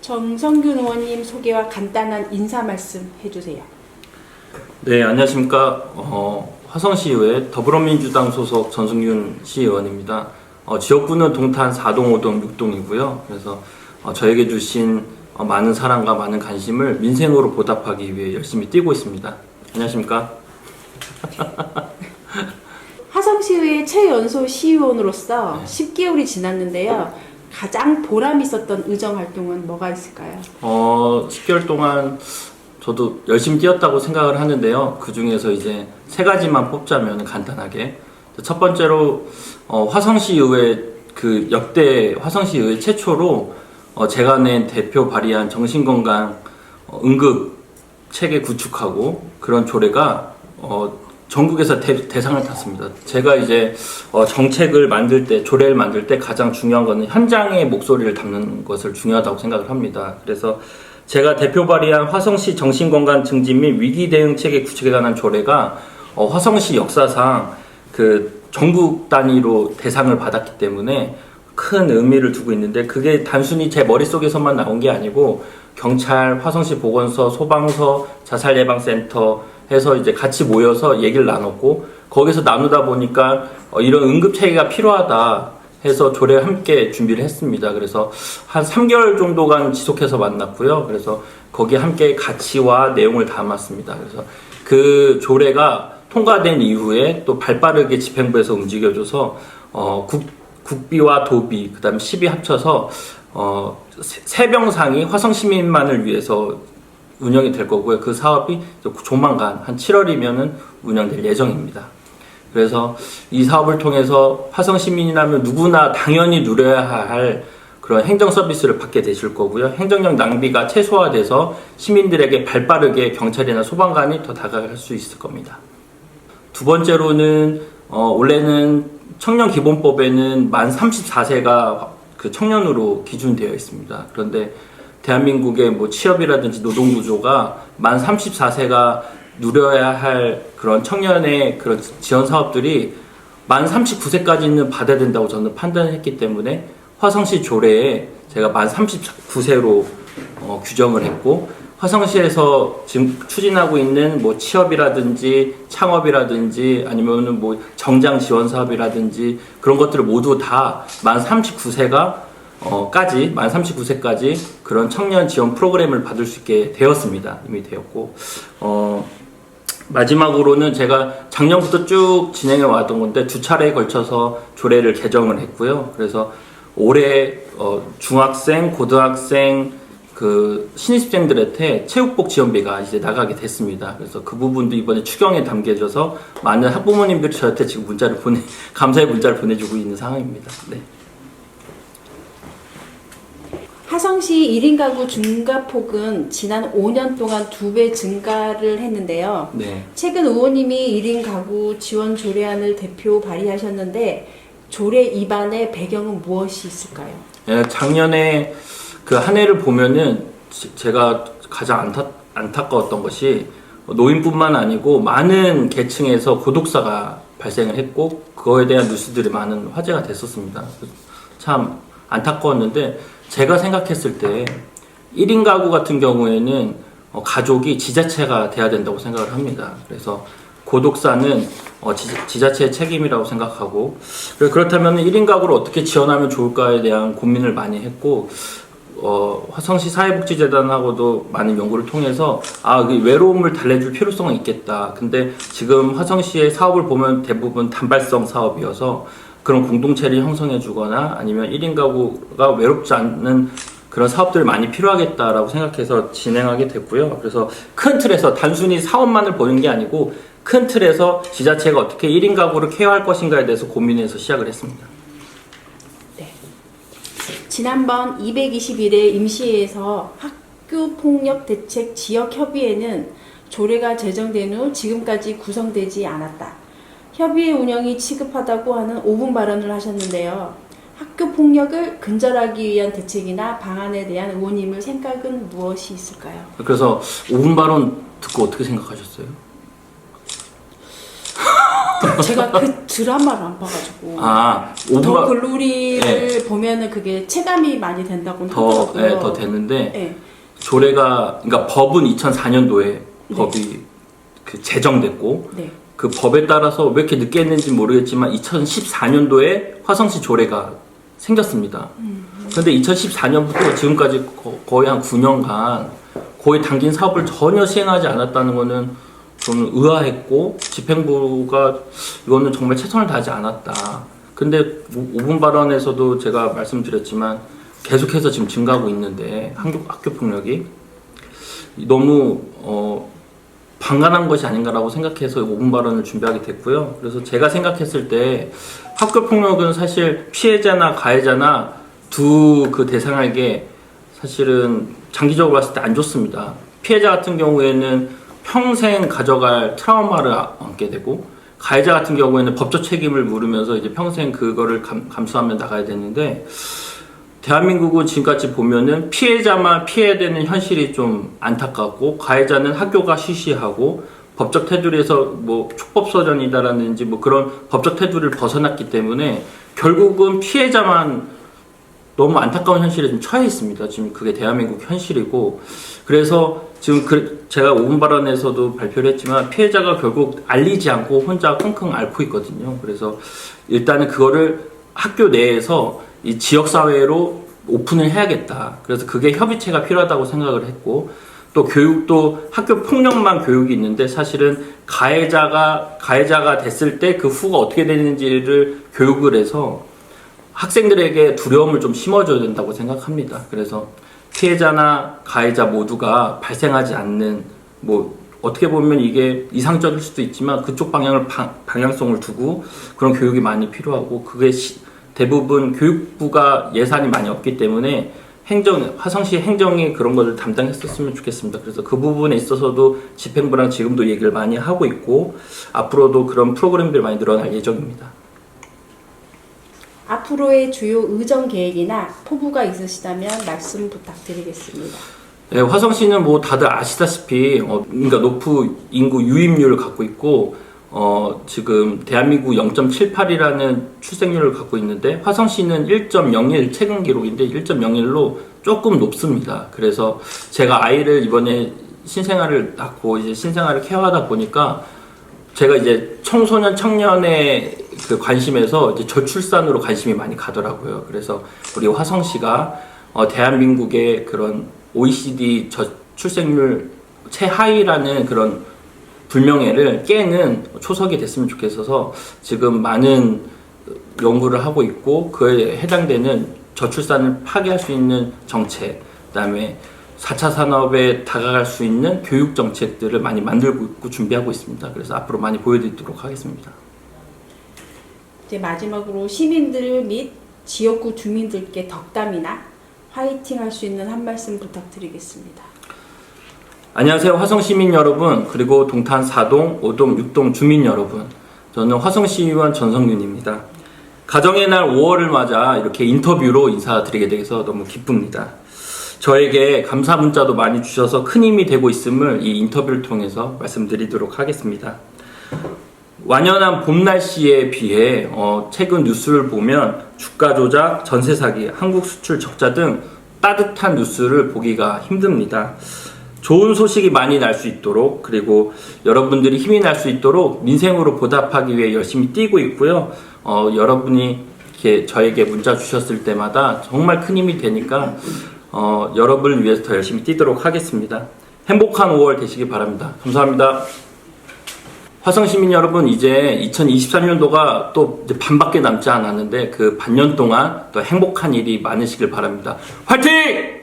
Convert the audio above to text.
정성균 의원님 소개와 간단한 인사 말씀 해주세요. 네, 안녕하십니까. 화성시의회 더불어민주당 소속 전승균 시의원입니다. 지역구는 동탄 4동, 5동, 6동이고요. 그래서 저에게 주신 많은 사랑과 많은 관심을 민생으로 보답하기 위해 열심히 뛰고 있습니다. 안녕하십니까. 화성시의회 최연소 시의원으로서 10개월이 지났는데요. 가장 보람 있었던 의정 활동은 뭐가 있을까요? 10개월 동안 저도 열심히 뛰었다고 생각을 하는데요. 그 중에서 이제 세 가지만 뽑자면 간단하게. 첫 번째로, 화성시의회, 역대 화성시의회 최초로, 제가 낸 대표 발의한 정신건강, 응급 체계 구축하고 그런 조례가, 전국에서 대상을 탔습니다. 제가 이제 정책을 만들 때, 조례를 만들 때 가장 중요한 거는 현장의 목소리를 담는 것을 중요하다고 생각을 합니다. 그래서 제가 대표 발의한 화성시 정신건강 증진 및 위기 대응 체계 구축에 관한 조례가 화성시 역사상 전국 단위로 대상을 받았기 때문에 큰 의미를 두고 있는데, 그게 단순히 제 머릿속에서만 나온 게 아니고 경찰, 화성시 보건소, 소방서, 자살예방센터 해서 이제 같이 모여서 얘기를 나눴고, 거기서 나누다 보니까 이런 응급체계가 필요하다 해서 조례 함께 준비를 했습니다. 그래서 한 3개월 정도간 지속해서 만났고요. 그래서 거기에 함께 가치와 내용을 담았습니다. 그래서 그 조례가 통과된 이후에 또 발빠르게 집행부에서 움직여줘서 국비와 도비, 그 다음에 시비 합쳐서 세병상이 화성시민만을 위해서 운영이 될 거고요. 그 사업이 조만간 한 7월이면은 운영될 예정입니다. 그래서 이 사업을 통해서 화성 시민이라면 누구나 당연히 누려야 할 그런 행정 서비스를 받게 되실 거고요. 행정력 낭비가 최소화돼서 시민들에게 발빠르게 경찰이나 소방관이 더 다가갈 수 있을 겁니다. 두 번째로는 원래는 청년기본법에는 만 34세가 청년으로 기준되어 있습니다. 그런데 대한민국의 취업이라든지 노동구조가 만 34세가 누려야 할 그런 청년의 그런 지원 사업들이 만 39세까지는 받아야 된다고 저는 판단을 했기 때문에 화성시 조례에 제가 만 39세로 규정을 했고, 화성시에서 지금 추진하고 있는 취업이라든지 창업이라든지 아니면은 정장 지원 사업이라든지 그런 것들을 모두 다 만 39세가 만 39세까지 그런 청년 지원 프로그램을 받을 수 있게 되었습니다. 이미 되었고, 마지막으로는 제가 작년부터 쭉 진행해 왔던 건데 두 차례에 걸쳐서 조례를 개정을 했고요. 그래서 올해 중학생, 고등학생, 신입생들한테 체육복 지원비가 이제 나가게 됐습니다. 그래서 그 부분도 이번에 추경에 담겨져서 많은 학부모님들이 저한테 지금 감사의 문자를 보내주고 있는 상황입니다. 네. 화성시 1인 가구 증가폭은 지난 5년 동안 2배 증가를 했는데요. 네. 최근 의원님이 1인 가구 지원 조례안을 대표 발의하셨는데 조례 입안의 배경은 무엇이 있을까요? 네, 작년에 한 해를 보면은 제가 가장 안타까웠던 것이 노인뿐만 아니고 많은 계층에서 고독사가 발생을 했고, 그거에 대한 뉴스들이 많은 화제가 됐었습니다. 참 안타까웠는데, 제가 생각했을 때 1인 가구 같은 경우에는 가족이 지자체가 돼야 된다고 생각을 합니다. 그래서 고독사는 지자체의 책임이라고 생각하고, 그렇다면 1인 가구를 어떻게 지원하면 좋을까에 대한 고민을 많이 했고, 화성시 사회복지재단하고도 많은 연구를 통해서 외로움을 달래줄 필요성은 있겠다. 근데 지금 화성시의 사업을 보면 대부분 단발성 사업이어서 그런 공동체를 형성해 주거나 아니면 1인 가구가 외롭지 않는 그런 사업들이 많이 필요하겠다라고 생각해서 진행하게 됐고요. 그래서 큰 틀에서 단순히 사업만을 보는 게 아니고 큰 틀에서 지자체가 어떻게 1인 가구를 케어할 것인가에 대해서 고민해서 시작을 했습니다. 네. 지난번 221회 임시회에서 학교폭력대책 지역협의회는 조례가 제정된 후 지금까지 구성되지 않았다. 협의회 운영이 시급하다고 하는 5분 발언을 하셨는데요. 학교 폭력을 근절하기 위한 대책이나 방안에 대한 의원님의 생각은 무엇이 있을까요? 그래서 5분 발언 듣고 어떻게 생각하셨어요? 제가 그 드라마를 안 봐가지고 아, 더 5분 글로리를 보면은 그게 체감이 많이 된다고 더, 하더라고요. 더 됐는데 네. 조례가 그러니까 법은 2004년도에 법이 그 제정됐고 네. 그 법에 따라서 왜 이렇게 늦게 했는지 모르겠지만 2014년도에 화성시 조례가 생겼습니다. 그런데 2014년부터 지금까지 거의 한 9년간 거의 당긴 사업을 전혀 시행하지 않았다는 거는 저는 의아했고 집행부가 이거는 정말 최선을 다하지 않았다. 근데 5분 발언에서도 제가 말씀드렸지만 계속해서 지금 증가하고 있는데 학교 폭력이 너무 방관한 것이 아닌가라고 생각해서 5분 발언을 준비하게 됐고요. 그래서 제가 생각했을 때 학교 폭력은 사실 피해자나 가해자나 두 그 대상에게 사실은 장기적으로 봤을 때 안 좋습니다. 피해자 같은 경우에는 평생 가져갈 트라우마를 안게 되고 가해자 같은 경우에는 법적 책임을 물으면서 이제 평생 그거를 감수하며 나가야 되는데 대한민국은 지금까지 보면은 피해자만 피해야 되는 현실이 좀 안타깝고 가해자는 학교가 쉬쉬하고 법적 테두리에서 뭐 촉법소년이다라든지 뭐 그런 법적 테두리를 벗어났기 때문에 결국은 피해자만 너무 안타까운 현실에 좀 처해 있습니다. 지금 그게 대한민국 현실이고 그래서 지금 제가 5분 발언에서도 발표를 했지만 피해자가 결국 알리지 않고 혼자 끙끙 앓고 있거든요. 그래서 일단은 그거를 학교 내에서 이 지역사회로 오픈을 해야겠다. 그래서 그게 협의체가 필요하다고 생각을 했고 또 교육도 학교 폭력만 교육이 있는데 사실은 가해자가 됐을 때 그 후가 어떻게 되는지를 교육을 해서 학생들에게 두려움을 좀 심어줘야 된다고 생각합니다. 그래서 피해자나 가해자 모두가 발생하지 않는 뭐 어떻게 보면 이게 이상적일 수도 있지만 그쪽 방향성을 두고 그런 교육이 많이 필요하고 그게 대부분 교육부가 예산이 많이 없기 때문에 화성시 행정이 그런 것을 담당했었으면 좋겠습니다. 그래서 그 부분에 있어서도 집행부랑 지금도 얘기를 많이 하고 있고 앞으로도 그런 프로그램들이 많이 늘어날 예정입니다. 앞으로의 주요 의정 계획이나 포부가 있으시다면 말씀 부탁드리겠습니다. 네, 화성시는 뭐 다들 아시다시피 그러니까 높은 인구 유입률을 갖고 있고 지금 대한민국 0.78이라는 출생률을 갖고 있는데 화성시는 1.01 최근 기록인데 1.01로 조금 높습니다. 그래서 제가 아이를 이번에 신생아를 낳고 이제 신생아를 케어하다 보니까 제가 이제 청소년 청년의 그 관심에서 이제 저출산으로 관심이 많이 가더라고요. 그래서 우리 화성시가 대한민국의 그런 OECD 저출생률 최하위라는 그런 불명예를 깨는 초석이 됐으면 좋겠어서 지금 많은 연구를 하고 있고 그에 해당되는 저출산을 파괴할 수 있는 정책, 그다음에 4차 산업에 다가갈 수 있는 교육 정책들을 많이 만들고 있고 준비하고 있습니다. 그래서 앞으로 많이 보여드리도록 하겠습니다. 이제 마지막으로 시민들 및 지역구 주민들께 덕담이나 화이팅 할 수 있는 한 말씀 부탁드리겠습니다. 안녕하세요. 화성 시민 여러분, 그리고 동탄 4동, 5동, 6동 주민 여러분. 저는 화성시의원 전성윤입니다. 가정의 날 5월을 맞아 이렇게 인터뷰로 인사드리게 돼서 너무 기쁩니다. 저에게 감사 문자도 많이 주셔서 큰 힘이 되고 있음을 이 인터뷰를 통해서 말씀드리도록 하겠습니다. 완연한 봄 날씨에 비해 최근 뉴스를 보면 주가 조작, 전세 사기, 한국 수출 적자 등 따뜻한 뉴스를 보기가 힘듭니다. 좋은 소식이 많이 날 수 있도록 그리고 여러분들이 힘이 날 수 있도록 민생으로 보답하기 위해 열심히 뛰고 있고요. 여러분이 이렇게 저에게 문자 주셨을 때마다 정말 큰 힘이 되니까 여러분을 위해서 더 열심히 뛰도록 하겠습니다. 행복한 5월 되시기 바랍니다. 감사합니다. 화성시민 여러분, 이제 2023년도가 또 이제 반밖에 남지 않았는데 그 반년 동안 더 행복한 일이 많으시길 바랍니다. 화이팅!